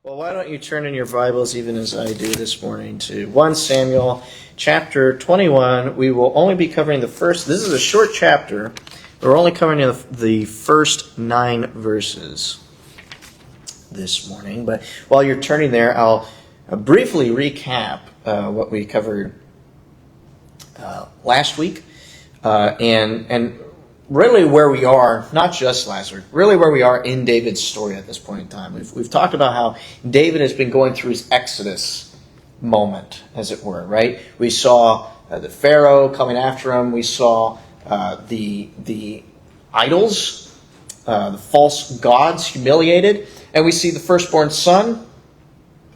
Well, why don't you turn in your Bibles, even as I do this morning, to 1 Samuel chapter 21. We will only be covering this is a short chapter. We're only covering the first 9 verses this morning. But while you're turning there, I'll briefly recap what we covered last week and really where we are, not just last week, really where we are in David's story at this point in time. We've talked about how David has been going through his Exodus moment, as it were, right? We saw the Pharaoh coming after him. We saw the idols, the false gods humiliated. And we see the firstborn son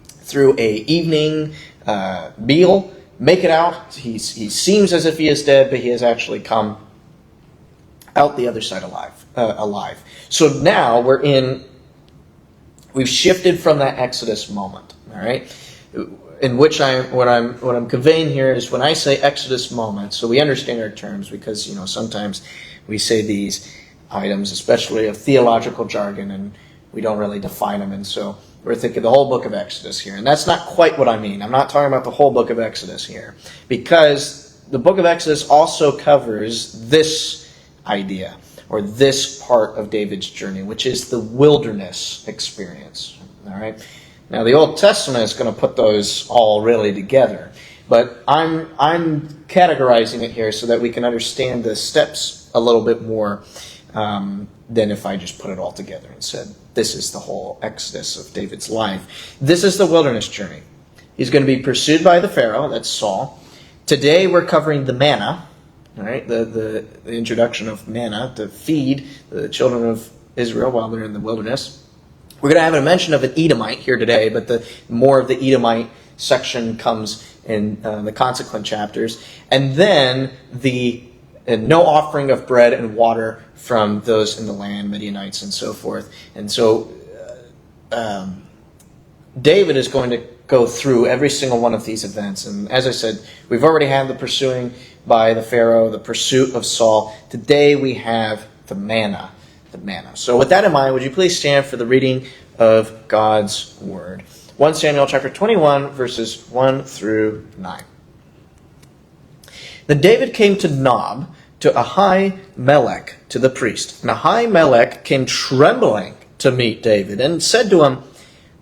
through a evening meal make it out. He seems as if he is dead, but he has actually come out the other side alive. So now we've shifted from that Exodus moment, all right? In which what I'm conveying here is when I say Exodus moment, so we understand our terms, because sometimes we say these items, especially of theological jargon, and we don't really define them, and so we're thinking the whole book of Exodus here, and that's not quite what I mean. I'm not talking about the whole book of Exodus here, because the book of Exodus also covers this idea, or this part of David's journey, which is the wilderness experience. All right. Now, the Old Testament is going to put those all really together, but I'm categorizing it here so that we can understand the steps a little bit more than if I just put it all together and said, this is the whole Exodus of David's life. This is the wilderness journey. He's going to be pursued by the Pharaoh, that's Saul. Today we're covering the manna. All right, the introduction of manna to feed the children of Israel while they're in the wilderness. We're going to have a mention of an Edomite here today, but the more of the Edomite section comes in the consequent chapters. And then no offering of bread and water from those in the land, Midianites and so forth. And so David is going to go through every single one of these events. And as I said, we've already had the pursuing by the Pharaoh, the pursuit of Saul. Today we have the manna. So with that in mind, would you please stand for the reading of God's Word? 1 Samuel chapter 21, verses 1 through 9. Then David came to Nob, to Ahimelech, to the priest. And Ahimelech came trembling to meet David, and said to him,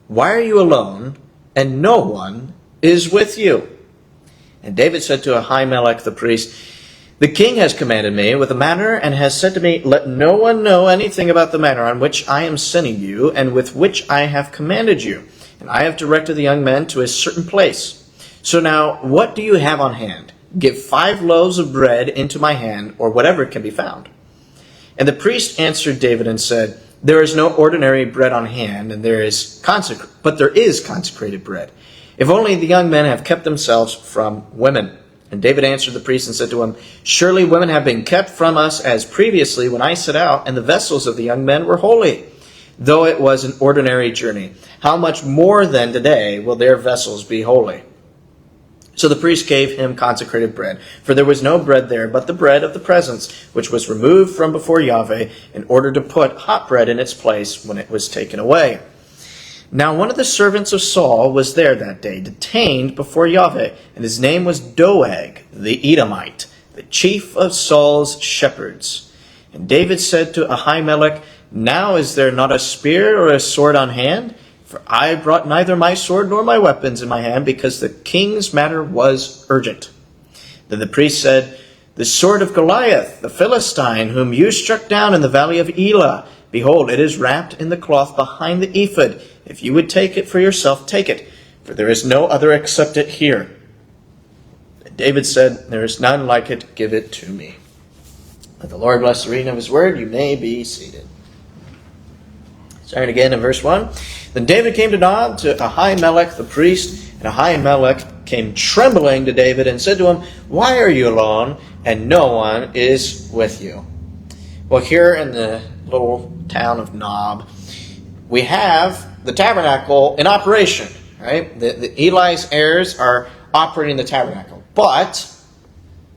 "Why are you alone, and no one is with you?" And David said to Ahimelech the priest, "The king has commanded me with a matter, and has said to me, let no one know anything about the matter on which I am sending you, and with which I have commanded you. And I have directed the young men to a certain place. So now, what do you have on hand? Give 5 loaves of bread into my hand, or whatever can be found." And the priest answered David and said, "There is no ordinary bread on hand, but there is consecrated bread. If only the young men have kept themselves from women." And David answered the priest and said to him, "Surely women have been kept from us as previously when I set out, and the vessels of the young men were holy, though it was an ordinary journey. How much more then today will their vessels be holy?" So the priest gave him consecrated bread, for there was no bread there but the bread of the presence, which was removed from before Yahweh, in order to put hot bread in its place when it was taken away. Now one of the servants of Saul was there that day, detained before Yahweh, and his name was Doeg the Edomite, the chief of Saul's shepherds. And David said to Ahimelech, "Now is there not a spear or a sword on hand? For I brought neither my sword nor my weapons in my hand, because the king's matter was urgent." Then the priest said, "The sword of Goliath, the Philistine, whom you struck down in the valley of Elah, behold, it is wrapped in the cloth behind the ephod. If you would take it for yourself, take it, for there is no other except it here." And David said, "There is none like it, give it to me." Let the Lord bless the reading of his word. You may be seated. Starting again in verse 1. Then David came to Nob, to Ahimelech the priest, and Ahimelech came trembling to David and said to him, "Why are you alone, and no one is with you?" Well, here in the little town of Nob, we have the tabernacle in operation, right? The Eli's heirs are operating the tabernacle, but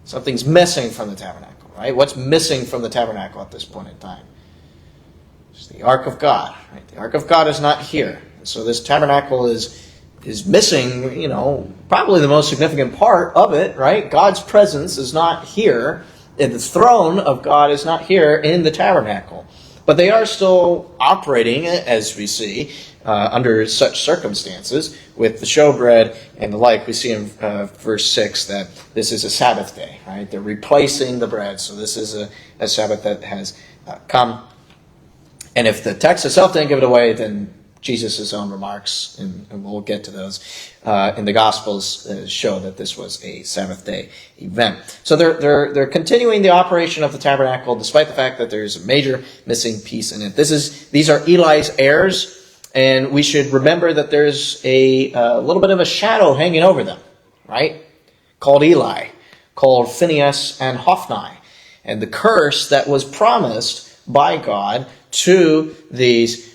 something's missing from the tabernacle, right? What's missing from the tabernacle at this point in time? It's the Ark of God, right? The Ark of God is not here. So this tabernacle is missing, probably the most significant part of it, right? God's presence is not here. The throne of God is not here in the tabernacle. But they are still operating, as we see, under such circumstances, with the showbread and the like. We see in verse 6 that this is a Sabbath day, right? They're replacing the bread, so this is a Sabbath that has come. And if the text itself didn't give it away, then Jesus' own remarks, and we'll get to those, in the Gospels show that this was a Sabbath day event. So they're continuing the operation of the tabernacle despite the fact that there's a major missing piece in it. These are Eli's heirs, and we should remember that there's a little bit of a shadow hanging over them, right? Called Eli, called Phinehas and Hophni. And the curse that was promised by God to these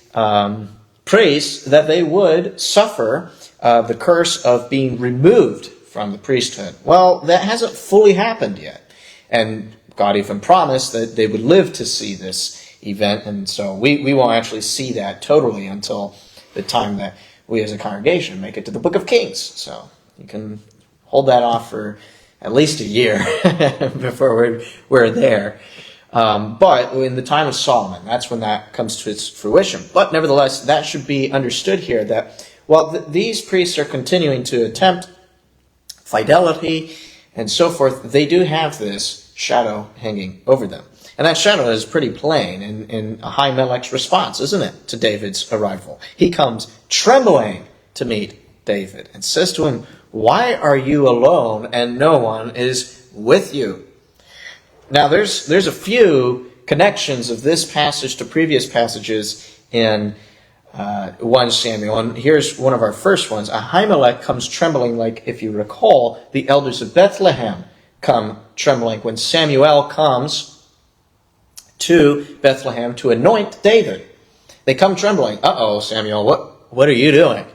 priests, that they would suffer the curse of being removed from the priesthood. Well, that hasn't fully happened yet. And God even promised that they would live to see this event. And so we won't actually see that totally until the time that we as a congregation make it to the book of Kings. So you can hold that off for at least a year before we're there. But in the time of Solomon, that's when that comes to its fruition. But nevertheless, that should be understood here that while these priests are continuing to attempt fidelity and so forth, they do have this shadow hanging over them. And that shadow is pretty plain in Ahimelech's response, isn't it, to David's arrival. He comes trembling to meet David and says to him, "Why are you alone and no one is with you?" Now, there's a few connections of this passage to previous passages in 1 Samuel. And here's one of our first ones. Ahimelech comes trembling, like, if you recall, the elders of Bethlehem come trembling when Samuel comes to Bethlehem to anoint David. They come trembling. Uh-oh, Samuel, what are you doing?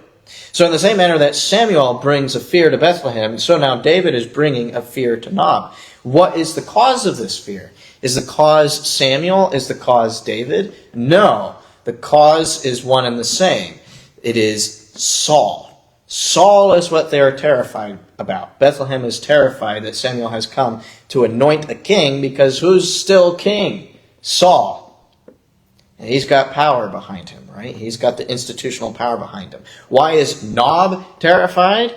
So in the same manner that Samuel brings a fear to Bethlehem, so now David is bringing a fear to Nob. What is the cause of this fear? Is the cause Samuel? Is the cause David? No. The cause is one and the same. It is Saul. Saul is what they are terrified about. Bethlehem is terrified that Samuel has come to anoint a king because who's still king? Saul. And he's got power behind him, right? He's got the institutional power behind him. Why is Nob terrified?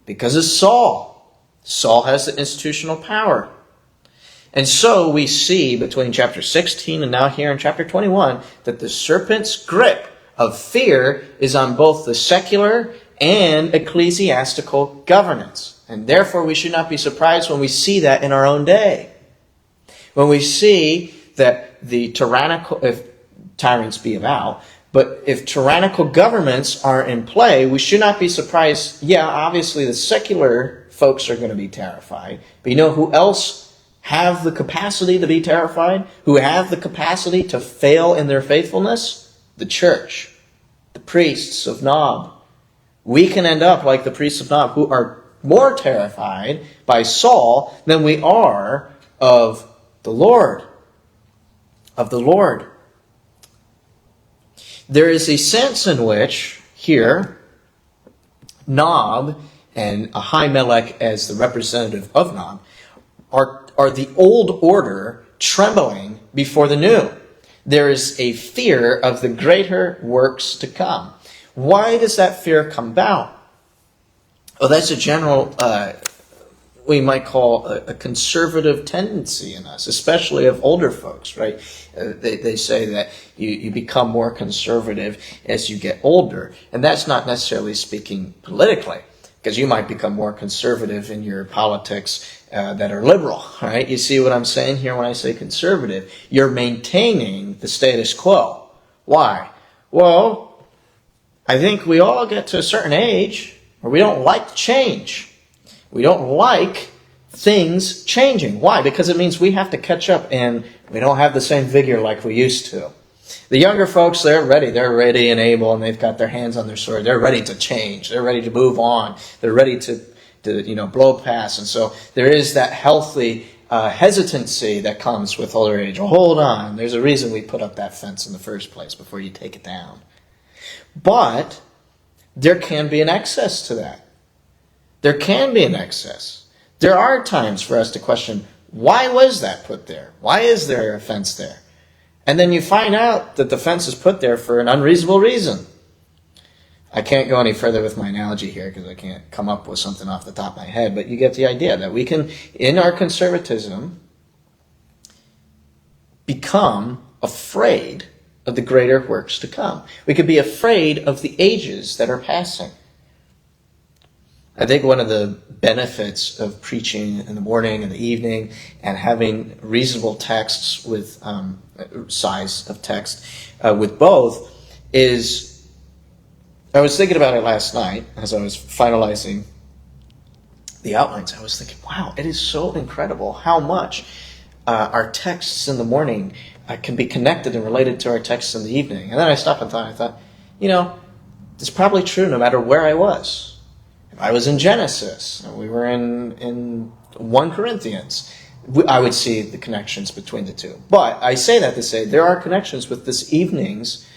Because of Saul. Saul has the institutional power. And so we see between chapter 16 and now here in chapter 21 that the serpent's grip of fear is on both the secular and ecclesiastical governance. And therefore we should not be surprised when we see that in our own day. When we see that the tyrannical, if tyrants be about, but if tyrannical governments are in play, we should not be surprised. Yeah, obviously the secular folks are going to be terrified. But you know who else have the capacity to be terrified? Who have the capacity to fail in their faithfulness? The church. The priests of Nob. We can end up like the priests of Nob, who are more terrified by Saul than we are of the Lord. Of the Lord. There is a sense in which, here, Nob and Ahimelech as the representative of Nob are the old order trembling before the new. There is a fear of the greater works to come. Why does that fear come about? Well, that's a general, we might call a conservative tendency in us, especially of older folks, right? They say that you become more conservative as you get older. And that's not necessarily speaking politically, because you might become more conservative in your politics that are liberal, right? You see what I'm saying here when I say conservative? You're maintaining the status quo. Why? Well, I think we all get to a certain age where we don't like change. We don't like things changing. Why? Because it means we have to catch up and we don't have the same vigor like we used to. The younger folks, they're ready. They're ready and able, and they've got their hands on their sword. They're ready to change. They're ready to move on. They're ready to blow past. And so there is that healthy hesitancy that comes with older age. Well, hold on. There's a reason we put up that fence in the first place before you take it down. But there can be an excess to that. There can be an excess. There are times for us to question, why was that put there? Why is there a fence there? And then you find out that the fence is put there for an unreasonable reason. I can't go any further with my analogy here because I can't come up with something off the top of my head, but you get the idea that we can, in our conservatism, become afraid of the greater works to come. We could be afraid of the ages that are passing. I think one of the benefits of preaching in the morning and the evening and having reasonable texts with size of text with both is, I was thinking about it last night as I was finalizing the outlines. I was thinking, wow, it is so incredible how much our texts in the morning can be connected and related to our texts in the evening. And then I stopped and thought, it's probably true no matter where I was. If I was in Genesis, and we were in 1 Corinthians, I would see the connections between the two. But I say that to say there are connections with this evening's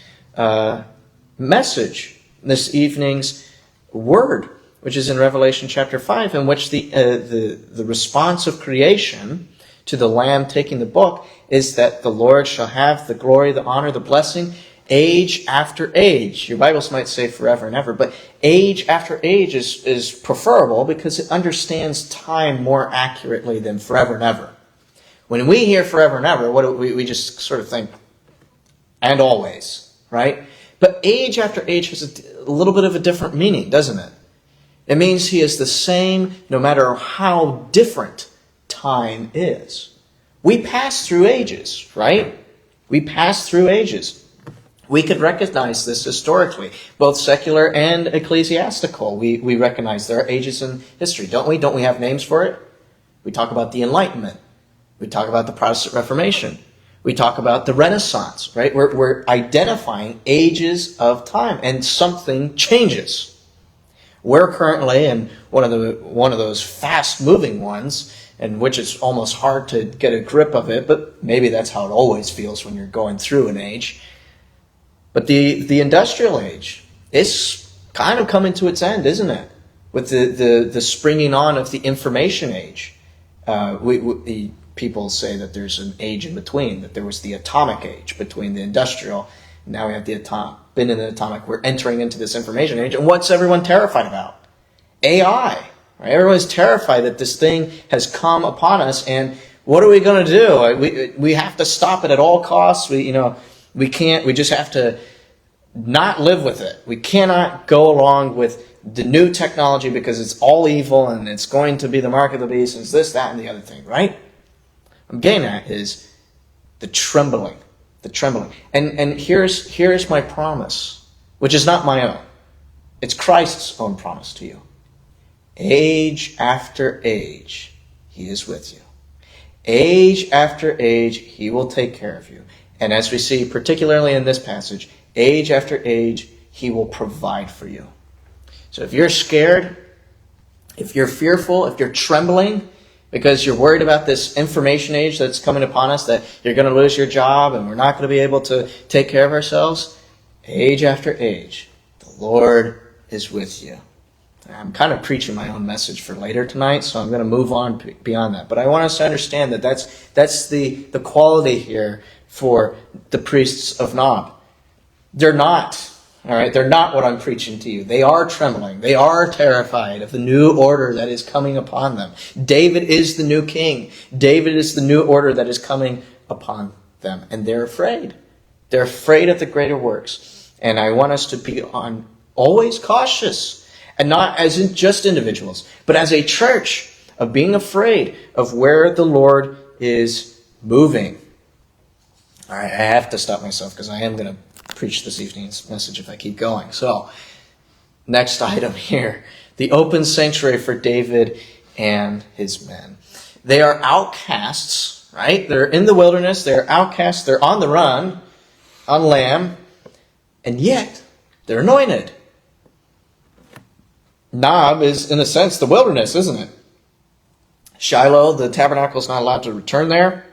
message, this evening's word, which is in Revelation chapter 5, in which the response of creation to the Lamb taking the book is that the Lord shall have the glory, the honor, the blessing, age after age. Your Bibles might say forever and ever, but age after age is preferable because it understands time more accurately than forever and ever. When we hear forever and ever, what do we just sort of think, and always, right? But age after age has a little bit of a different meaning, doesn't it? It means he is the same no matter how different time is. We pass through ages, right? We pass through ages. We could recognize this historically, both secular and ecclesiastical. We recognize there are ages in history, don't we? Don't we have names for it? We talk about the Enlightenment. We talk about the Protestant Reformation. We talk about the Renaissance, right? We're identifying ages of time, and something changes. We're currently in one of those fast-moving ones, in which it's almost hard to get a grip of it, but maybe that's how it always feels when you're going through an age. But the industrial age is kind of coming to its end, isn't it? With the springing on of the information age. People say that there's an age in between, that there was the atomic age between the industrial, and now we have the atomic. Been in the atomic, we're entering into this information age. And what's everyone terrified about? AI. Right? Everyone's terrified that this thing has come upon us, and what are we going to do? We have to stop it at all costs. We can't. We just have to not live with it. We cannot go along with the new technology because it's all evil and it's going to be the mark of the beast and it's this, that, and the other thing, right? I'm getting at is the trembling. And here's my promise, which is not my own. It's Christ's own promise to you. Age after age, he is with you. Age after age, he will take care of you. And as we see, particularly in this passage, age after age, he will provide for you. So if you're scared, if you're fearful, if you're trembling because you're worried about this information age that's coming upon us, that you're going to lose your job and we're not going to be able to take care of ourselves, age after age, the Lord is with you. I'm kind of preaching my own message for later tonight, so I'm going to move on beyond that. But I want us to understand that that's the quality here for the priests of Nob. They're not, all right? They're not what I'm preaching to you. They are trembling. They are terrified of the new order that is coming upon them. David is the new king. David is the new order that is coming upon them. And they're afraid. They're afraid of the greater works. And I want us to be always cautious. And not as in just individuals, but as a church, of being afraid of where the Lord is moving. All right, I have to stop myself because I am going to preach this evening's message if I keep going. So, next item here. The open sanctuary for David and his men. They are outcasts, right? They're in the wilderness. They're outcasts. They're on the run, on lamb. And yet, they're anointed. Nob is, in a sense, the wilderness, isn't it? Shiloh, the tabernacle, is not allowed to return there.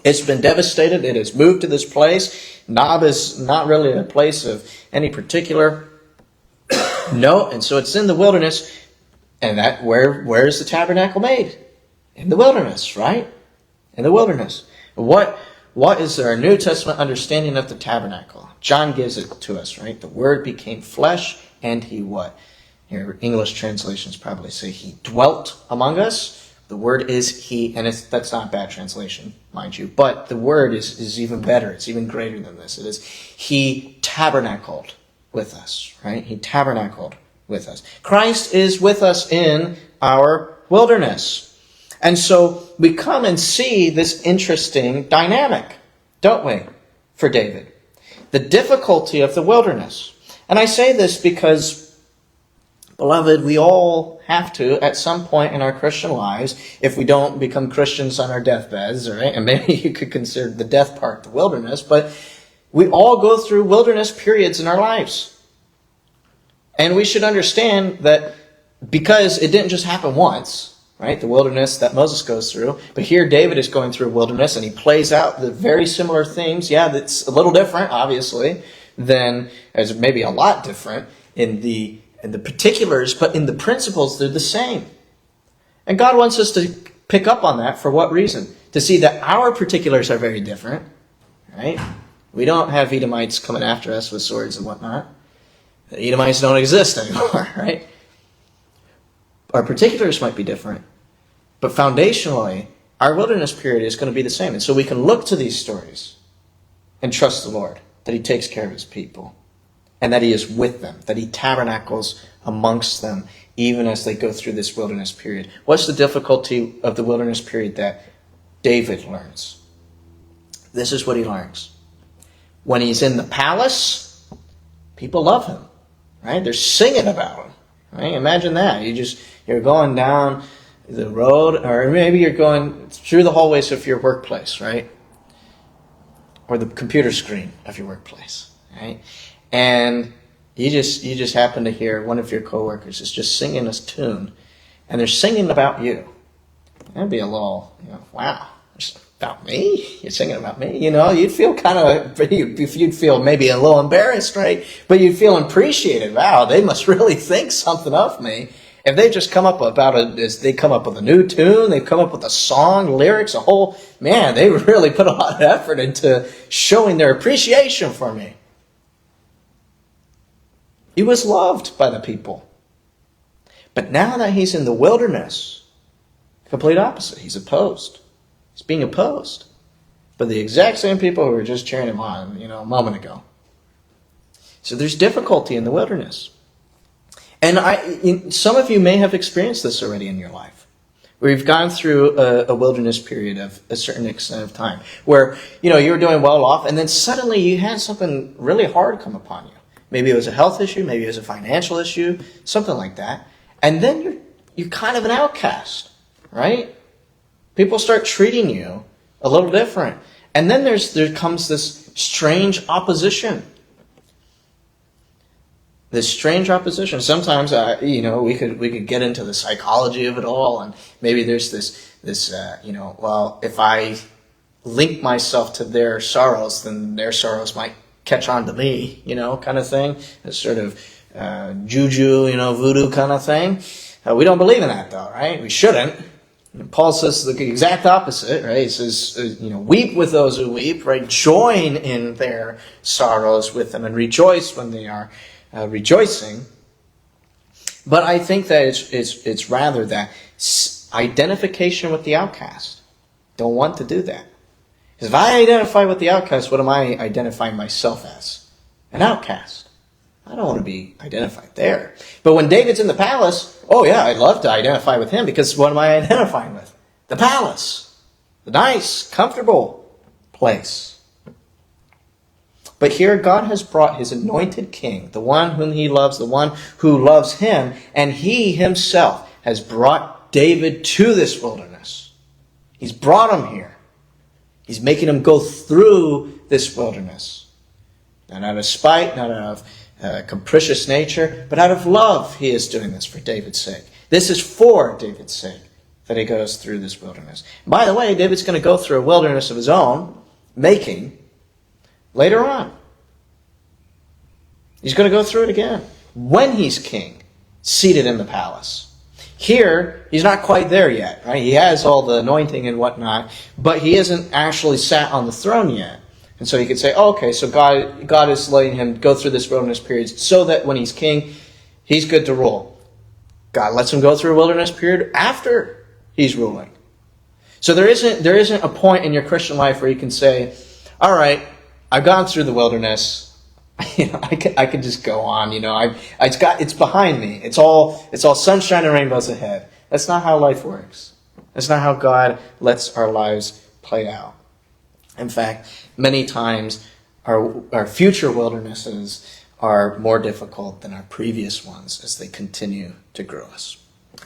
It's been devastated. It has moved to this place. Nob is not really a place of any particular. No, and so it's in the wilderness. And that where is the tabernacle made? In the wilderness, right? In the wilderness. What is our New Testament understanding of the tabernacle? John gives it to us, right? The Word became flesh, and he what? Your English translations probably say he dwelt among us. The word is he, and that's not a bad translation, mind you. But the word is even better. It's even greater than this. It is he tabernacled with us, right? He tabernacled with us. Christ is with us in our wilderness. And so we come and see this interesting dynamic, don't we, for David? The difficulty of the wilderness. And I say this because, beloved, we all have to, at some point in our Christian lives, if we don't become Christians on our deathbeds, right? And maybe you could consider the death part the wilderness, but we all go through wilderness periods in our lives. And we should understand that because it didn't just happen once, right? The wilderness that Moses goes through, but here David is going through a wilderness and he plays out the very similar themes. Yeah, that's a little different, obviously, than, as maybe a lot different in the particulars, but in the principles, they're the same. And God wants us to pick up on that. For what reason? To see that our particulars are very different, right? We don't have Edomites coming after us with swords and whatnot. The Edomites don't exist anymore, right? Our particulars might be different, but foundationally, our wilderness period is going to be the same. And so we can look to these stories and trust the Lord, that he takes care of his people. And that he is with them, that he tabernacles amongst them, even as they go through this wilderness period. What's the difficulty of the wilderness period that David learns? This is what he learns. When he's in the palace, people love him, right? They're singing about him, right? Imagine that. You're going down the road, or maybe you're going through the hallways of your workplace, right? Or the computer screen of your workplace, right? And you just happen to hear one of your coworkers is just singing a tune, and they're singing about you. That'd be a little, wow, it's about me? You're singing about me? You'd feel you'd feel maybe a little embarrassed, right? But you'd feel appreciated. Wow, they must really think something of me. If they just come up they come up with a new tune, they've come up with a song, lyrics, they really put a lot of effort into showing their appreciation for me. He was loved by the people. But now that he's in the wilderness, complete opposite. He's opposed. He's being opposed by the exact same people who were just cheering him on, a moment ago. So there's difficulty in the wilderness. And some of you may have experienced this already in your life, where you've gone through a wilderness period of a certain extent of time, where, you were doing well off, and then suddenly you had something really hard come upon you. Maybe it was a health issue, maybe it was a financial issue, something like that. And then you're kind of an outcast, right? People start treating you a little different. And then there comes this strange opposition. This strange opposition. Sometimes, we could get into the psychology of it all, and maybe there's this if I link myself to their sorrows, then their sorrows might catch on to me, kind of thing. This sort of juju, voodoo kind of thing. We don't believe in that, though, right? We shouldn't. Paul says the exact opposite, right? He says, weep with those who weep, right? Join in their sorrows with them and rejoice when they are rejoicing. But I think that it's rather that identification with the outcast. Don't want to do that. Because if I identify with the outcast, what am I identifying myself as? An outcast. I don't want to be identified there. But when David's in the palace, I'd love to identify with him, because what am I identifying with? The palace. The nice, comfortable place. But here God has brought his anointed king, the one whom he loves, the one who loves him, and he himself has brought David to this wilderness. He's brought him here. He's making him go through this wilderness. Not out of spite, not out of capricious nature, but out of love he is doing this for David's sake. This is for David's sake. that he goes through this wilderness. By the way, David's going to go through a wilderness of his own making later on. He's going to go through it again when he's king, seated in the palace. Here, he's not quite there yet, right? He has all the anointing and whatnot, but he hasn't actually sat on the throne yet. And so you could say, oh, okay, so God is letting him go through this wilderness period so that when he's king, he's good to rule. God lets him go through a wilderness period after he's ruling. So there isn't a point in your Christian life where you can say, all right, I've gone through the wilderness. I can just go on. It's behind me. It's all sunshine and rainbows ahead. That's not how life works. That's not how God lets our lives play out. In fact, many times our future wildernesses are more difficult than our previous ones as they continue to grow us.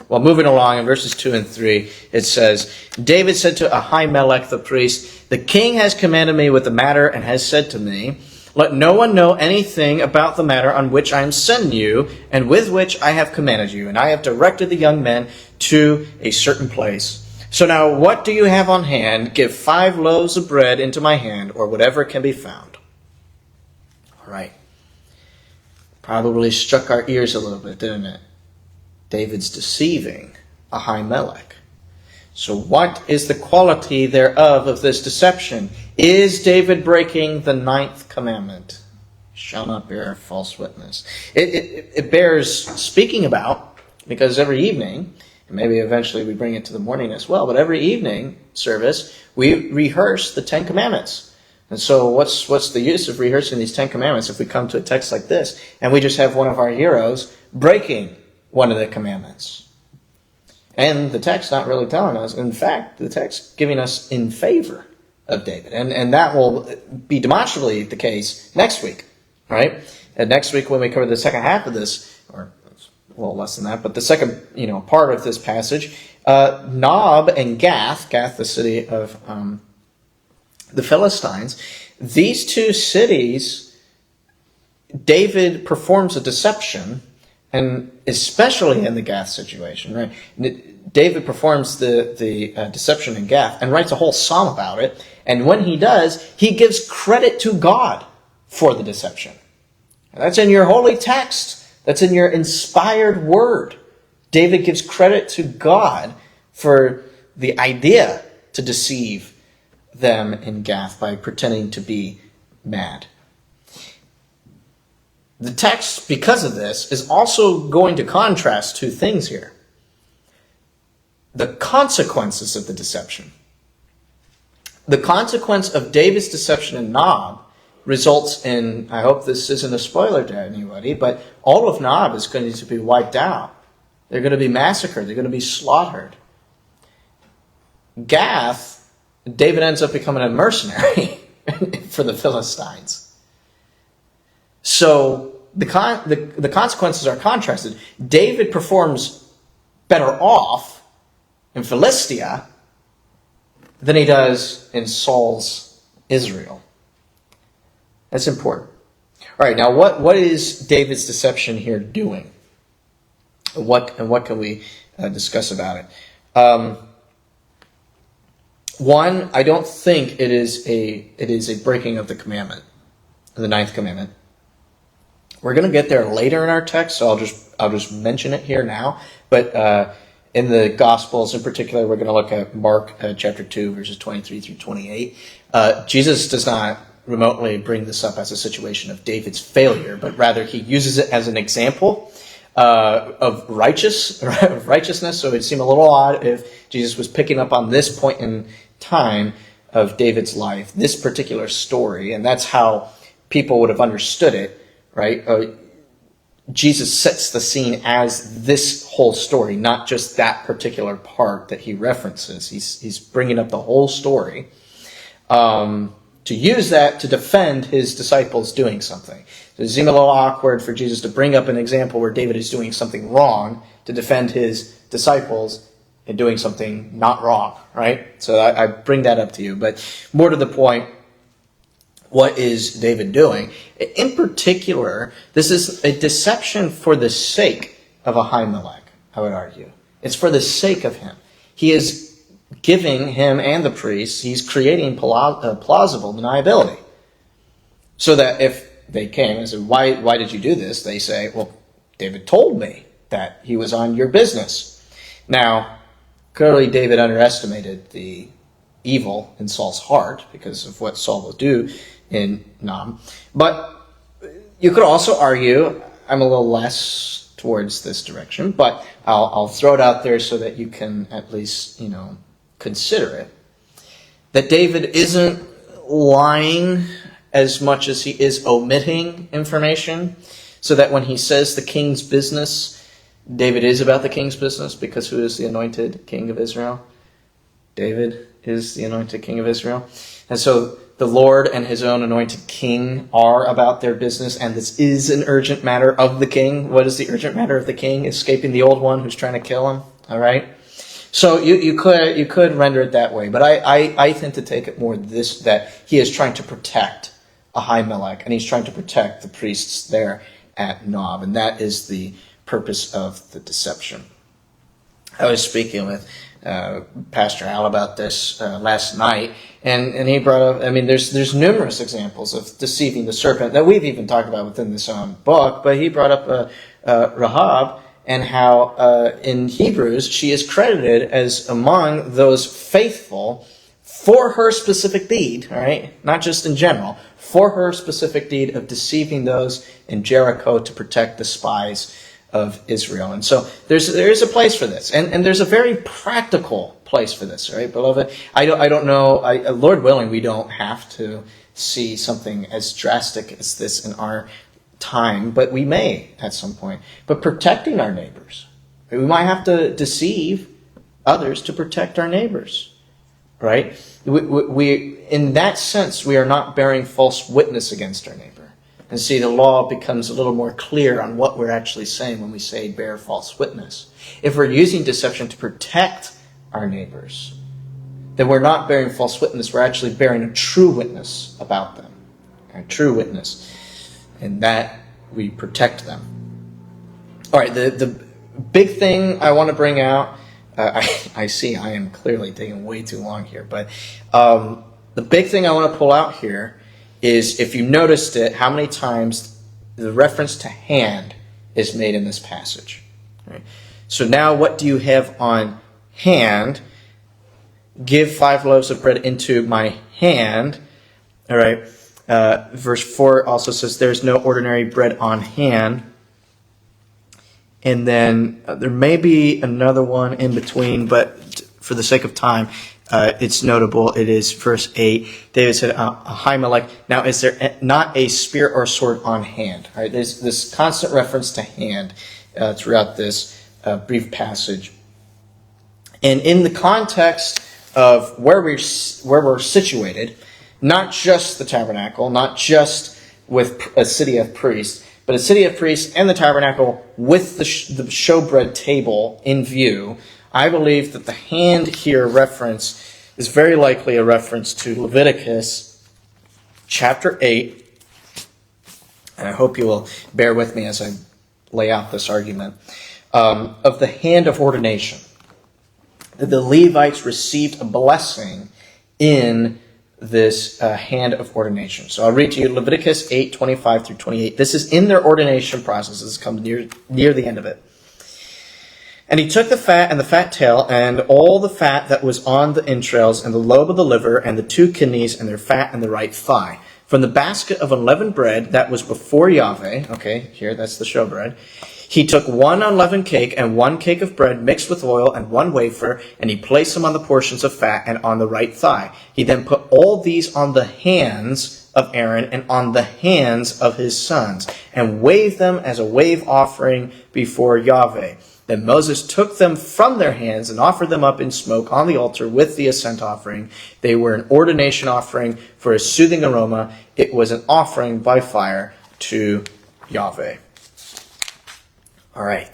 Well, moving along in verses 2 and 3, it says, David said to Ahimelech the priest, the king has commanded me with the matter and has said to me, let no one know anything about the matter on which I am sending you and with which I have commanded you. And I have directed the young men to a certain place. So now what do you have on hand? Give 5 loaves of bread into my hand, or whatever can be found. All right. Probably struck our ears a little bit, didn't it? David's deceiving Ahimelech. So what is the quality thereof of this deception? Is David breaking the 9th commandment? Shall not bear false witness. It bears speaking about, because every evening, and maybe eventually we bring it to the morning as well, but every evening service, we rehearse the 10 commandments. And so what's the use of rehearsing these 10 commandments if we come to a text like this, and we just have one of our heroes breaking one of the commandments? And the text not really telling us. In fact, the text giving us in favor of David. And that will be demonstrably the case next week. Right? And next week when we cover the second half of this, or a little less than that, but the second part of this passage, Nob and Gath, the city of the Philistines, these two cities, David performs a deception, and especially in the Gath situation, right? David performs the deception in Gath and writes a whole psalm about it. And when he does, he gives credit to God for the deception. And that's in your holy text. That's in your inspired word. David gives credit to God for the idea to deceive them in Gath by pretending to be mad. The text, because of this, is also going to contrast two things here. The consequences of the deception. The consequence of David's deception in Nob results in, I hope this isn't a spoiler to anybody, but all of Nob is going to be wiped out. They're going to be massacred. They're going to be slaughtered. Gath, David ends up becoming a mercenary for the Philistines. So the consequences are contrasted. David performs better off in Philistia than he does in Saul's Israel. That's important. All right, now what is David's deception here doing? What can we discuss about it? One, I don't think it is a breaking of the commandment, the 9th commandment. We're going to get there later in our text, so I'll just mention it here now. But in the Gospels, in particular, we're going to look at Mark chapter 2, verses 23 through 28. Jesus does not remotely bring this up as a situation of David's failure, but rather he uses it as an example of righteousness. So it would seem a little odd if Jesus was picking up on this point in time of David's life, this particular story, and that's how people would have understood it, right? Jesus sets the scene as this whole story, not just that particular part that he references. He's bringing up the whole story to use that to defend his disciples doing something. So it seems a little awkward for Jesus to bring up an example where David is doing something wrong to defend his disciples in doing something not wrong, right? So I bring that up to you. But more to the point, what is David doing? In particular, this is a deception for the sake of Ahimelech, I would argue. It's for the sake of him. he is giving him and the priests, he's creating plausible deniability. So that if they came and said, why did you do this? They say, well, David told me that he was on your business. Now, clearly David underestimated the evil in Saul's heart because of what Saul will do in Nob. But you could also argue, I'm a little less towards this direction, but I'll throw it out there so that you can at least, consider it, that David isn't lying as much as he is omitting information, so that when he says the king's business, David is about the king's business, because who is the anointed king of Israel? David is the anointed king of Israel. And so the Lord and his own anointed king are about their business, and this is an urgent matter of the king. What is the urgent matter of the king? Escaping the old one who's trying to kill him. All right? So you could render it that way, but I tend to take it more that he is trying to protect Ahimelech, and he's trying to protect the priests there at Nob, and that is the purpose of the deception. I was speaking with Pastor Al about this last night, and he brought up, there's numerous examples of deceiving the serpent that we've even talked about within this own book, but he brought up Rahab, and how in Hebrews she is credited as among those faithful for her specific deed, all right? Not just in general, for her specific deed of deceiving those in Jericho to protect the spies of Israel. And so there is a place for this, and there's a very practical place for this, right, beloved? I don't know, Lord willing, we don't have to see something as drastic as this in our time, but we may at some point. But protecting our neighbors, we might have to deceive others to protect our neighbors, right? We in that sense, we are not bearing false witness against our neighbor. And see, the law becomes a little more clear on what we're actually saying when we say bear false witness. If we're using deception to protect our neighbors, then we're not bearing false witness. We're actually bearing a true witness about them, a true witness. And that we protect them. All right, the big thing I want to bring out, I see I am clearly taking way too long here, but the big thing I want to pull out here is, if you noticed it, how many times the reference to hand is made in this passage. All right. So now what do you have on hand? Give 5 loaves of bread into my hand. All right. Verse 4 also says there's no ordinary bread on hand. And then there may be another one in between, but for the sake of time, it's notable. It is verse 8. David said, Ahimelech, now is there not a spear or sword on hand? All right, there's this constant reference to hand throughout this brief passage. And in the context of where we're situated, not just the tabernacle, not just with a city of priests, but a city of priests and the tabernacle with the showbread table in view, I believe that the hand here reference is very likely a reference to Leviticus chapter 8. And I hope you will bear with me as I lay out this argument. Of the hand of ordination. The Levites received a blessing in this hand of ordination. So I'll read to you Leviticus 8:25 through 28. This is in their ordination process. This comes near the end of it. And he took the fat and the fat tail and all the fat that was on the entrails and the lobe of the liver and the 2 kidneys and their fat and the right thigh from the basket of unleavened bread that was before Yahweh. Okay, here that's the showbread. He took 1 unleavened cake and 1 cake of bread mixed with oil and 1 wafer, and he placed them on the portions of fat and on the right thigh. He then put all these on the hands of Aaron and on the hands of his sons, and waved them as a wave offering before Yahweh. Then Moses took them from their hands and offered them up in smoke on the altar with the ascent offering. They were an ordination offering for a soothing aroma. It was an offering by fire to Yahweh. All right.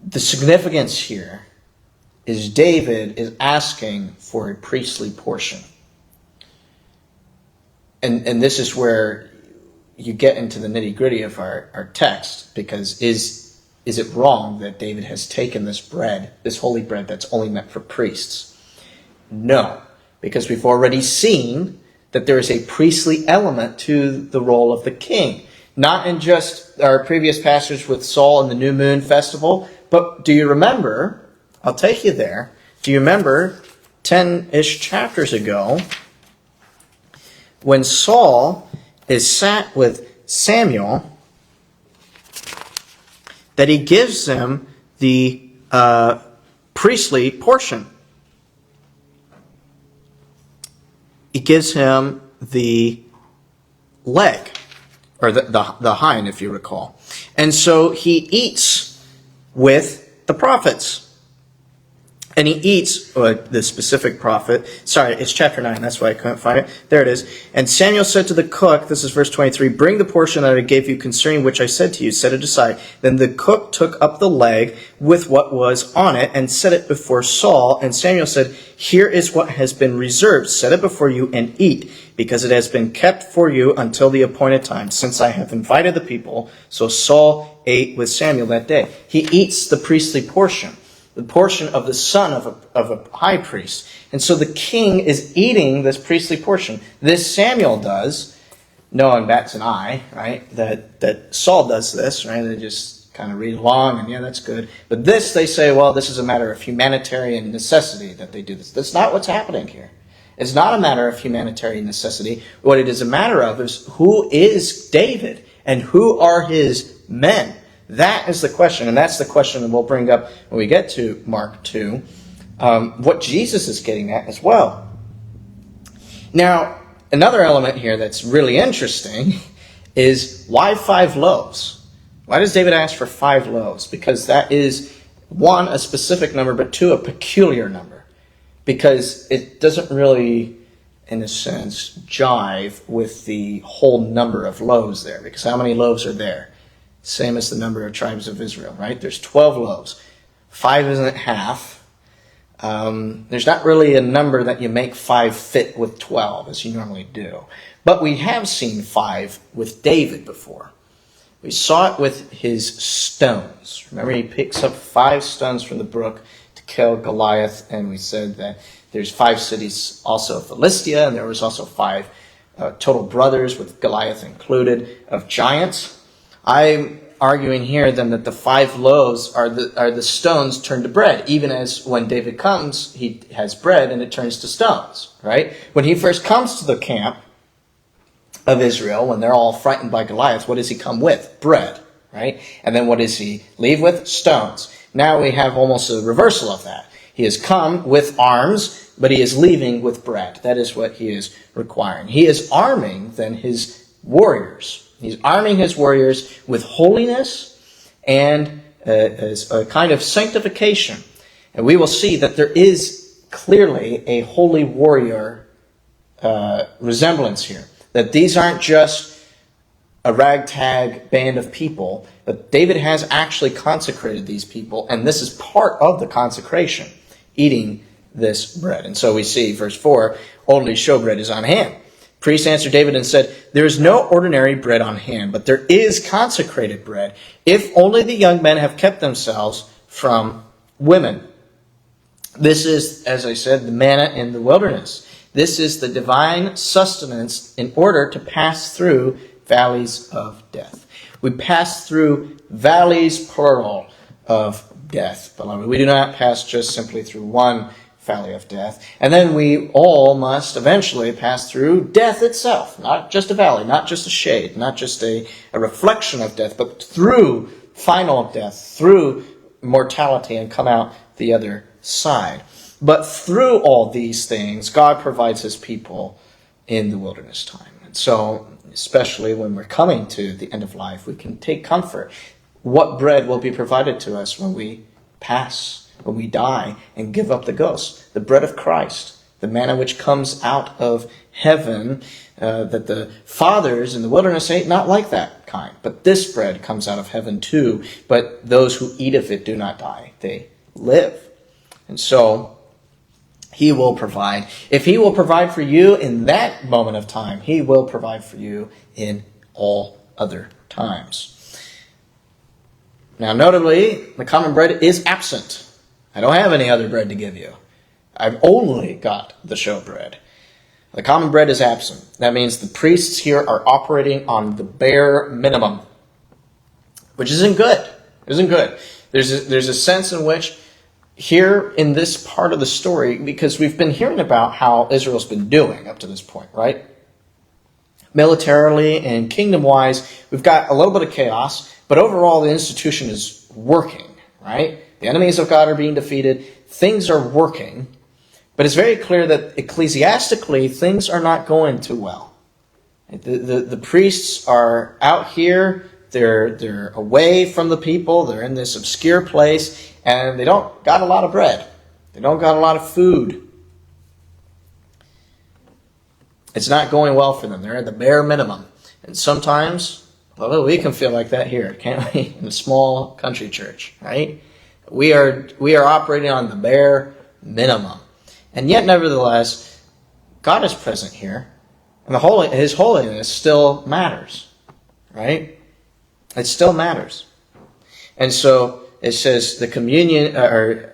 The significance here is David is asking for a priestly portion. And this is where you get into the nitty-gritty of our text, because is is it wrong that David has taken this bread, this holy bread that's only meant for priests? No, because we've already seen that there is a priestly element to the role of the king. Not in just our previous passage with Saul and the New Moon Festival, but do you remember, I'll take you there, do you remember 10-ish chapters ago when Saul is sat with Samuel, that he gives them the priestly portion. He gives him the leg, or the hind, if you recall. And so he eats with the prophets. And he eats, the specific prophet, sorry, it's chapter 9, that's why I couldn't find it. There it is. And Samuel said to the cook, this is verse 23, bring the portion that I gave you concerning which I said to you, set it aside. Then the cook took up the leg with what was on it and set it before Saul. And Samuel said, here is what has been reserved. Set it before you and eat, because it has been kept for you until the appointed time, since I have invited the people. So Saul ate with Samuel that day. He eats the priestly portion, the portion of the son of a high priest. And so the king is eating this priestly portion. This Samuel does, knowing bats an eye, right, that Saul does this, right? They just kind of read along and, yeah, that's good. But this, they say, well, this is a matter of humanitarian necessity that they do this. That's not what's happening here. It's not a matter of humanitarian necessity. What it is a matter of is who is David and who are his men? That is the question, and that's the question that we'll bring up when we get to Mark 2, what Jesus is getting at as well. Now, another element here that's really interesting is why 5 loaves? Why does David ask for 5 loaves? Because that is, 1, a specific number, but 2, a peculiar number. Because it doesn't really, in a sense, jive with the whole number of loaves there. Because how many loaves are there? Same as the number of tribes of Israel, right? There's 12 loaves. 5 isn't half. There's not really a number that you make 5 fit with 12, as you normally do. But we have seen 5 with David before. We saw it with his stones. Remember, he picks up 5 stones from the brook to kill Goliath, and we said that there's 5 cities also of Philistia, and there was also 5 total brothers, with Goliath included, of giants. I'm arguing here then that the 5 loaves are the stones turned to bread, even as when David comes, he has bread and it turns to stones, right? When he first comes to the camp of Israel, when they're all frightened by Goliath, what does he come with? Bread, right? And then what does he leave with? Stones. Now we have almost a reversal of that. He has come with arms, but he is leaving with bread. That is what he is requiring. He is arming then his warriors. He's arming his warriors with holiness and a kind of sanctification. And we will see that there is clearly a holy warrior resemblance here. That these aren't just a ragtag band of people, but David has actually consecrated these people, and this is part of the consecration, eating this bread. And so we see, verse 4, only showbread is on hand. Priest answered David and said, there is no ordinary bread on hand, but there is consecrated bread, if only the young men have kept themselves from women. This is, as I said, the manna in the wilderness. This is the divine sustenance in order to pass through valleys of death. We pass through valleys, plural, of death, beloved. We do not pass just simply through one valley of death. And then we all must eventually pass through death itself. Not just a valley, not just a shade, not just a reflection of death, but through final death, through mortality, and come out the other side. But through all these things, God provides his people in the wilderness time. And so, especially when we're coming to the end of life, we can take comfort. What bread will be provided to us when we pass, when we die and give up the ghost? The bread of Christ, the manna which comes out of heaven, that the fathers in the wilderness ate, not like that kind. But this bread comes out of heaven too. But those who eat of it do not die. They live. And so he will provide. If he will provide for you in that moment of time, he will provide for you in all other times. Now, notably, the common bread is absent. I don't have any other bread to give you. I've only got the showbread. The common bread is absent. That means the priests here are operating on the bare minimum, which isn't good. Isn't good. There's a sense in which here in this part of the story, because we've been hearing about how Israel's been doing up to this point, right? Militarily and kingdom-wise, we've got a little bit of chaos, but overall the institution is working, right? The enemies of God are being defeated. Things are working. But it's very clear that ecclesiastically, things are not going too well. The priests are out here. They're away from the people. They're in this obscure place. And they don't got a lot of bread. They don't got a lot of food. It's not going well for them. They're at the bare minimum. And sometimes, well, we can feel like that here, can't we? In a small country church, right? We are operating on the bare minimum. And yet, nevertheless, God is present here. And His holiness still matters, right? It still matters. And so it says the communion, the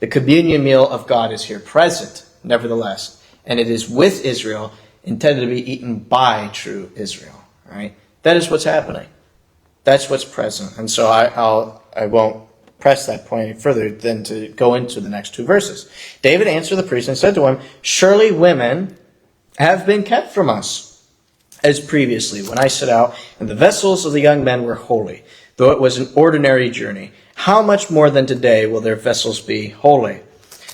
communion meal of God is here present, nevertheless. And it is with Israel, intended to be eaten by true Israel, right? That is what's happening. That's what's present. And so I won't press that point any further than to go into the next two verses. David answered the priest and said to him, surely women have been kept from us, as previously, when I set out, and the vessels of the young men were holy, though it was an ordinary journey. How much more than today will their vessels be holy?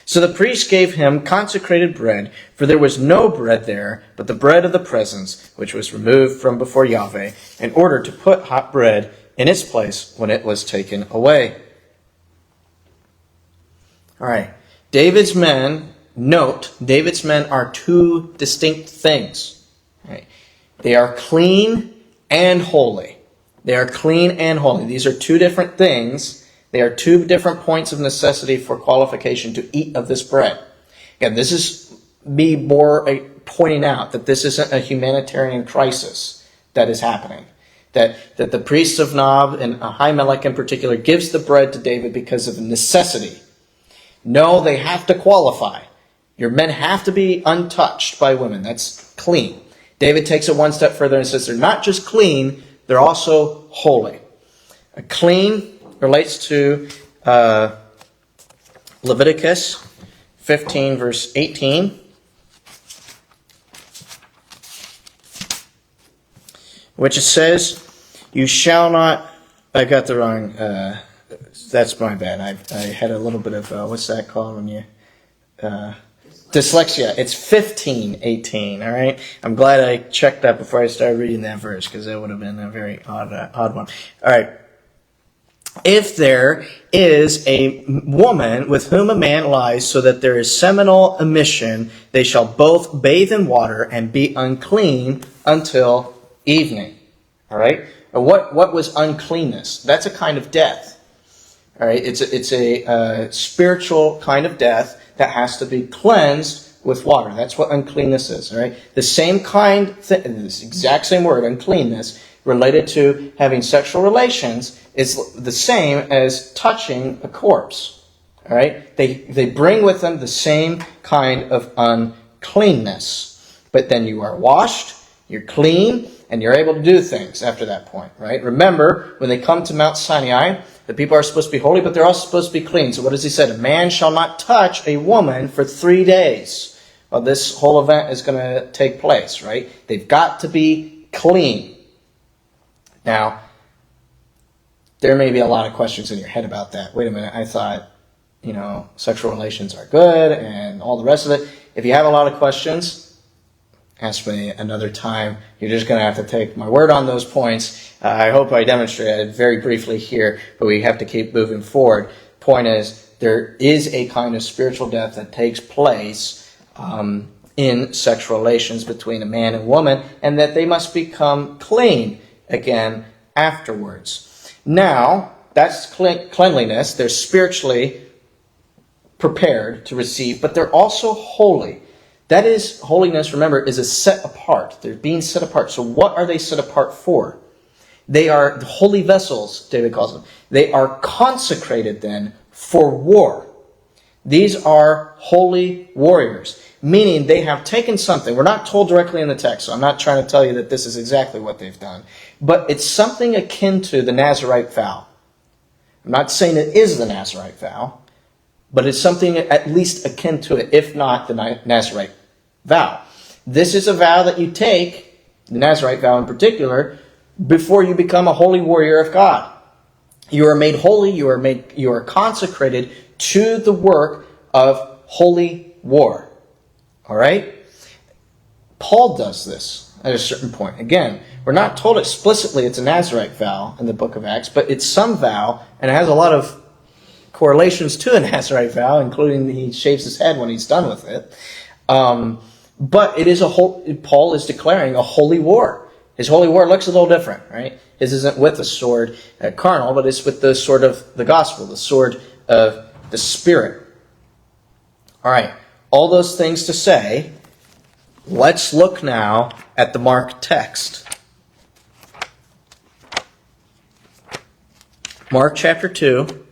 So the priest gave him consecrated bread, for there was no bread there, but the bread of the presence, which was removed from before Yahweh, in order to put hot bread in its place when it was taken away. All right. David's men are two distinct things. Right? They are clean and holy. They are clean and holy. These are two different things. They are two different points of necessity for qualification to eat of this bread. Again, this is me more pointing out that this isn't a humanitarian crisis that is happening. That the priests of Nob, and Ahimelech in particular, gives the bread to David because of necessity. No, they have to qualify. Your men have to be untouched by women. That's clean. David takes it one step further and says they're not just clean, they're also holy. Clean relates to Leviticus 15, verse 18. Which it says, you shall not... I got the wrong... that's my bad. I had a little bit of, what's that called when you... dyslexia. It's 15:18, all right? I'm glad I checked that before I started reading that verse, because that would have been a very odd one. All right. If there is a woman with whom a man lies so that there is seminal emission, they shall both bathe in water and be unclean until evening. All right? What was uncleanness? That's a kind of death. All right? It's a spiritual kind of death that has to be cleansed with water. That's what uncleanness is. All right? The same kind, this exact same word, uncleanness, related to having sexual relations, is the same as touching a corpse. All right? They bring with them the same kind of uncleanness. But then you are washed, you're clean, and you're able to do things after that point, right? Remember, when they come to Mount Sinai, the people are supposed to be holy, but they're also supposed to be clean. So what does he say? A man shall not touch a woman for 3 days. Well, this whole event is going to take place, right? They've got to be clean. Now, there may be a lot of questions in your head about that. Wait a minute, I thought, sexual relations are good and all the rest of it. If you have a lot of questions, ask me another time. You're just going to have to take my word on those points. I hope I demonstrated very briefly here, but we have to keep moving forward. Point is, there is a kind of spiritual death that takes place in sexual relations between a man and woman, and that they must become clean again afterwards. Now, that's cleanliness. They're spiritually prepared to receive, but they're also holy. That is, holiness, remember, is a set apart. They're being set apart. So what are they set apart for? They are holy vessels, David calls them. They are consecrated then for war. These are holy warriors, meaning they have taken something. We're not told directly in the text, so I'm not trying to tell you that this is exactly what they've done. But it's something akin to the Nazirite vow. I'm not saying it is the Nazirite vow, but it's something at least akin to it, if not the Nazirite vow. This is a vow that you take, the Nazirite vow in particular, before you become a holy warrior of God. You are made holy, you are consecrated to the work of holy war. All right? Paul does this at a certain point. Again, we're not told explicitly it's a Nazirite vow in the book of Acts, but it's some vow, and it has a lot of correlations to a Nazirite vow, including he shaves his head when he's done with it. But it is Paul is declaring a holy war. His holy war looks a little different, right? His isn't with a sword carnal, but it's with the sword of the gospel, the sword of the Spirit. All right, all those things to say, let's look now at the Mark text. Mark chapter 2,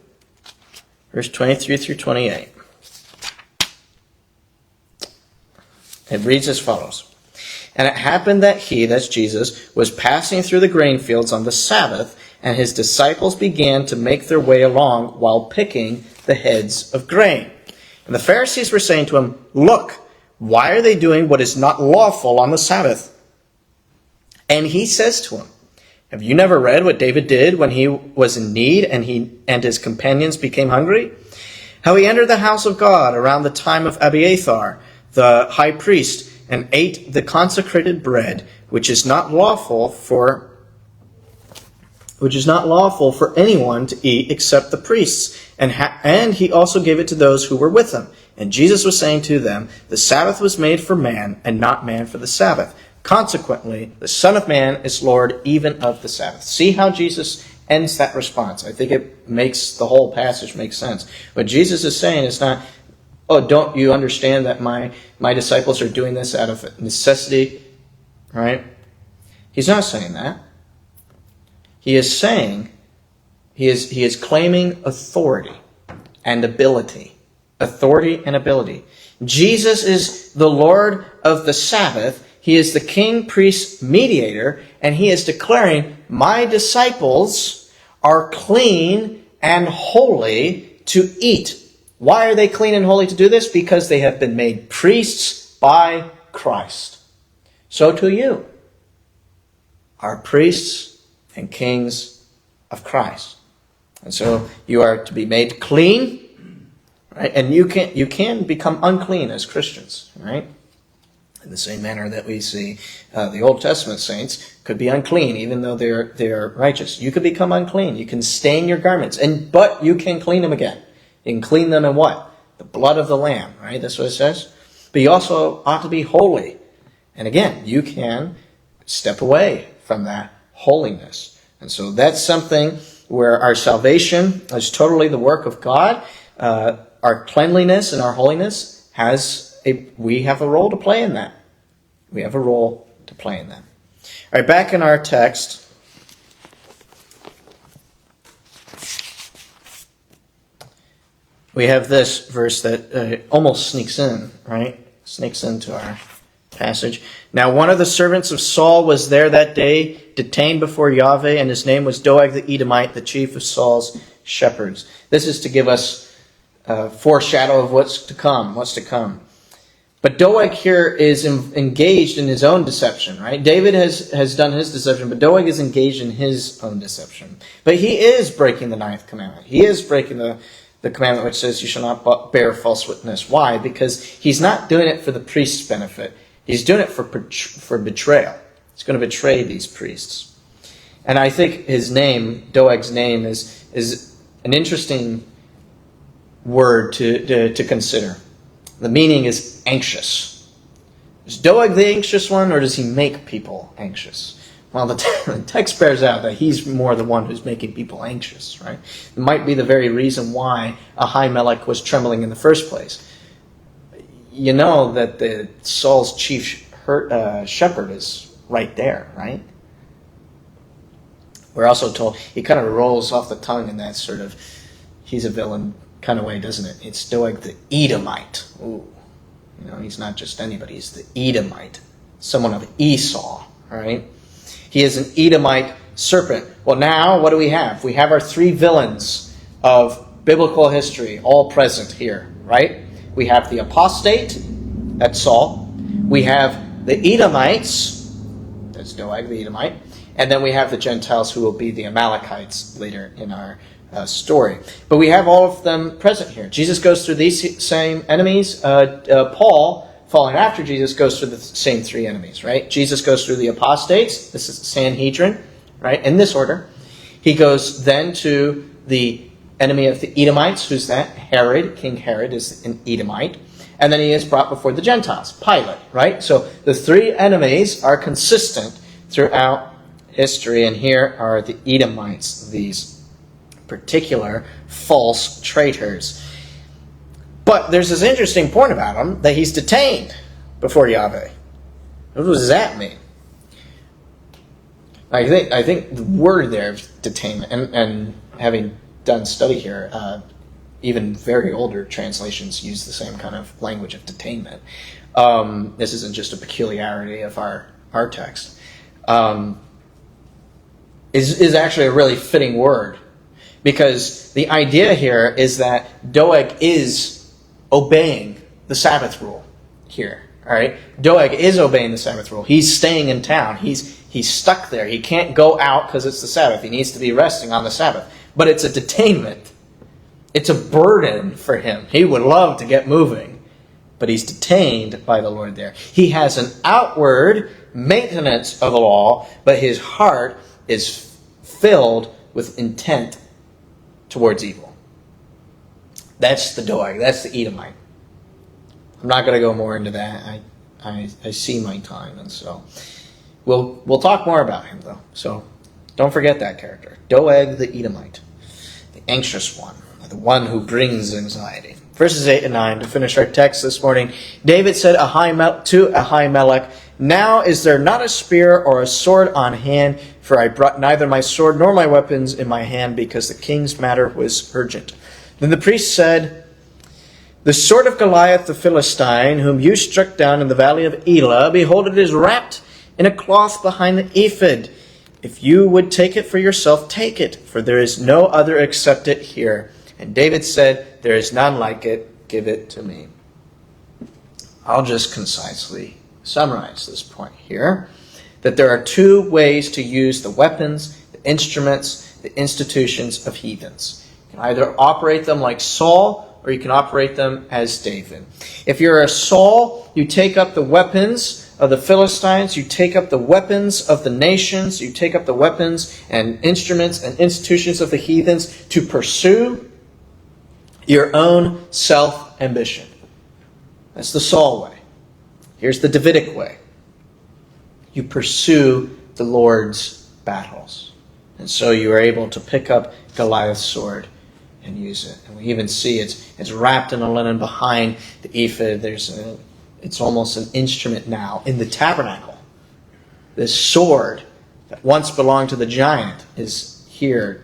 verse 23 through 28. It reads as follows. And it happened that he, that's Jesus, was passing through the grain fields on the Sabbath, and his disciples began to make their way along while picking the heads of grain. And the Pharisees were saying to him, Look, why are they doing what is not lawful on the Sabbath? And he says to them, Have you never read what David did when he was in need and his companions became hungry? How he entered the house of God around the time of Abiathar, the high priest, and ate the consecrated bread, which is not lawful for anyone to eat except the priests. And he also gave it to those who were with him. And Jesus was saying to them, The Sabbath was made for man, and not man for the Sabbath. Consequently, the Son of Man is Lord even of the Sabbath. See how Jesus ends that response. I think it makes the whole passage make sense. What Jesus is saying is not, oh, don't you understand that my disciples are doing this out of necessity? Right? He's not saying that. He is saying, he is claiming authority and ability. Authority and ability. Jesus is the Lord of the Sabbath. He is the king, priest, mediator, and he is declaring, my disciples are clean and holy to eat. Why are they clean and holy to do this? Because they have been made priests by Christ. So too you are priests and kings of Christ. And so you are to be made clean, right? And you can become unclean as Christians, right? In the same manner that we see the Old Testament saints could be unclean, even though they're righteous. You could become unclean. You can stain your garments, but you can clean them again. You can clean them in what? The blood of the Lamb, right? That's what it says. But you also ought to be holy. And again, you can step away from that holiness. And so that's something where our salvation is totally the work of God. Our cleanliness and our holiness we have a role to play in that. We have a role to play in that. All right, back in our text. We have this verse that almost sneaks in, right? Sneaks into our passage. Now one of the servants of Saul was there that day, detained before Yahweh, and his name was Doeg the Edomite, the chief of Saul's shepherds. This is to give us a foreshadow of what's to come. But Doeg here is engaged in his own deception, right? David has done his deception, but Doeg is engaged in his own deception. But he is breaking the 9th commandment. He is breaking the commandment which says you shall not bear false witness. Why? Because he's not doing it for the priest's benefit. He's doing it for betrayal. He's going to betray these priests. And I think his name, Doeg's name, is an interesting word to consider. The meaning is anxious. Is Doeg the anxious one, or does he make people anxious? Well, the text bears out that he's more the one who's making people anxious, right? It might be the very reason why Ahimelech was trembling in the first place. You know that Saul's chief shepherd is right there, right? We're also told he kind of rolls off the tongue in that sort of, he's a villain kind of way, doesn't it? It's Doeg the Edomite. Ooh. He's not just anybody. He's the Edomite. Someone of Esau. All right? He is an Edomite serpent. Well, now, what do we have? We have our three villains of biblical history all present here, right? We have the apostate, that's Saul. We have the Edomites, that's Doeg the Edomite. And then we have the Gentiles who will be the Amalekites later in our story. But we have all of them present here. Jesus goes through these same enemies. Paul, following after Jesus, goes through the same three enemies, right? Jesus goes through the apostates. This is the Sanhedrin, right? In this order. He goes then to the enemy of the Edomites. Who's that? Herod. King Herod is an Edomite. And then he is brought before the Gentiles. Pilate, right? So the three enemies are consistent throughout history, and here are the Edomites, these particular false traitors. But there's this interesting point about him, that he's detained before Yahweh. What does that mean? I think the word there is detainment, and having done study here, even very older translations use the same kind of language of detainment. This isn't just a peculiarity of our text. Is actually a really fitting word, because the idea here is that Doeg is obeying the Sabbath rule here. All right, Doeg is obeying the Sabbath rule. He's staying in town. He's stuck there. He can't go out because it's the Sabbath. He needs to be resting on the Sabbath. But it's a detainment. It's a burden for him. He would love to get moving, but he's detained by the Lord there. He has an outward maintenance of the law, but his heart is filled with intent towards evil. That's the Doeg. That's the Edomite. I'm not going to go more into that. I see my time, and so we'll talk more about him, though. So don't forget that character. Doeg the Edomite, the anxious one, the one who brings anxiety. Verses 8 and 9, to finish our text this morning. David said to Ahimelech, "Now is there not a spear or a sword on hand? For I brought neither my sword nor my weapons in my hand, because the king's matter was urgent." Then the priest said, "The sword of Goliath the Philistine, whom you struck down in the valley of Elah, behold, it is wrapped in a cloth behind the ephod. If you would take it for yourself, take it, for there is no other except it here." And David said, "There is none like it. Give it to me." I'll just concisely summarize this point here, that there are two ways to use the weapons, the instruments, the institutions of heathens. You can either operate them like Saul, or you can operate them as David. If you're a Saul, you take up the weapons of the Philistines, you take up the weapons of the nations, you take up the weapons and instruments and institutions of the heathens to pursue your own self-ambition. That's the Saul way. Here's the Davidic way. You pursue the Lord's battles. And so you are able to pick up Goliath's sword and use it. And we even see it's wrapped in a linen behind the ephod. It's almost an instrument now in the tabernacle. This sword that once belonged to the giant is here,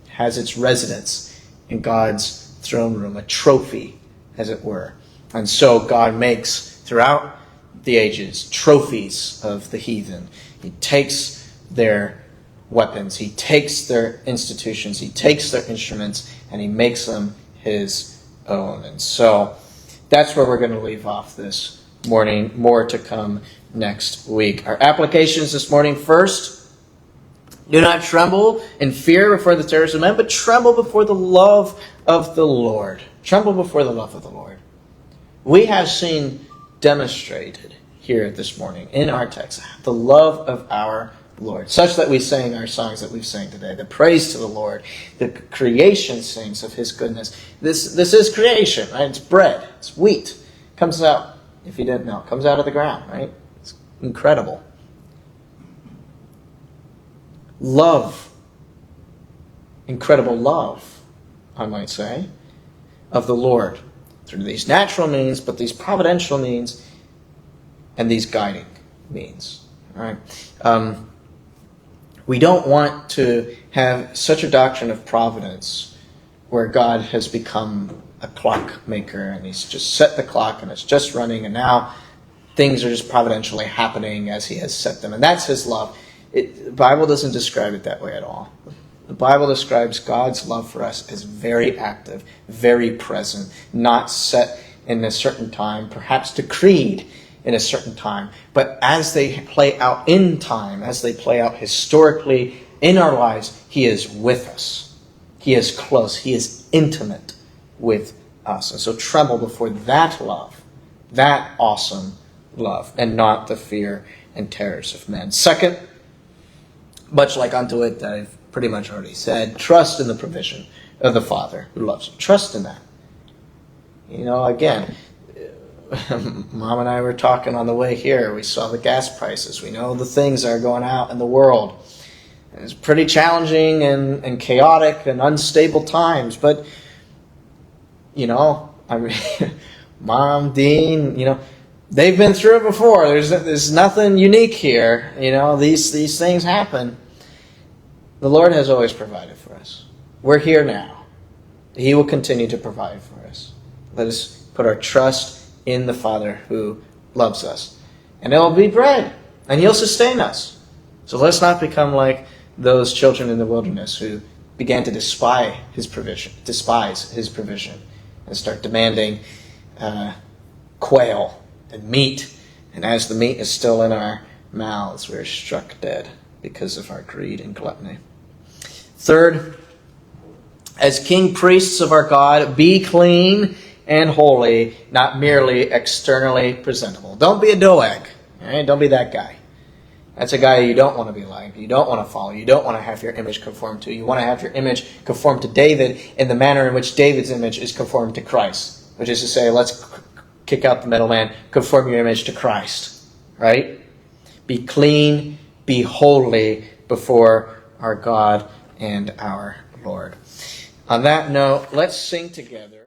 has its residence in God's throne room, a trophy, as it were. And so God makes, throughout the ages, trophies of the heathen. He takes their weapons, he takes their institutions, he takes their instruments, and he makes them his own. And so that's where we're going to leave off this morning. More to come next week. Our applications this morning: first, do not tremble in fear before the terrors of men, but tremble before the love of the Lord. Tremble before the love of the Lord. We have seen demonstrated here this morning in our text the love of our Lord, such that we sang our songs that we've sang today, the praise to the Lord. The creation sings of his goodness. This is creation, right? It's bread, it's wheat. It comes out, if you didn't know, it comes out of the ground, right? It's incredible. Love, incredible love, I might say, of the Lord through these natural means, but these providential means and these guiding means. All right. We don't want to have such a doctrine of providence where God has become a clockmaker and he's just set the clock and it's just running and now things are just providentially happening as he has set them. And that's his love. The Bible doesn't describe it that way at all. The Bible describes God's love for us as very active, very present, not set in a certain time, perhaps decreed in a certain time. But as they play out in time, as they play out historically in our lives, he is with us. He is close. He is intimate with us. And so tremble before that love, that awesome love, and not the fear and terrors of men. Second, much like unto it that I've pretty much already said, trust in the provision of the Father who loves you. Trust in that. Again, Mom and I were talking on the way here. We saw the gas prices. We know the things that are going out in the world. It's pretty challenging and chaotic and unstable times. But, Mom, Dean, they've been through it before. There's nothing unique here. These things happen. The Lord has always provided for us. We're here now. He will continue to provide for us. Let us put our trust in the Father who loves us. And it will be bread, and he'll sustain us. So let's not become like those children in the wilderness who began to despise his provision, and start demanding quail and meat. And as the meat is still in our mouths, we're struck dead because of our greed and gluttony. Third, as king priests of our God, be clean and holy, not merely externally presentable. Don't be a Doeg. Right? Don't be that guy. That's a guy you don't want to be like. You don't want to follow. You don't want to have your image conformed to. You want to have your image conformed to David in the manner in which David's image is conformed to Christ. Which is to say, let's kick out the middleman, conform your image to Christ. Right? Be clean, be holy before our God and our Lord. On that note, let's sing together.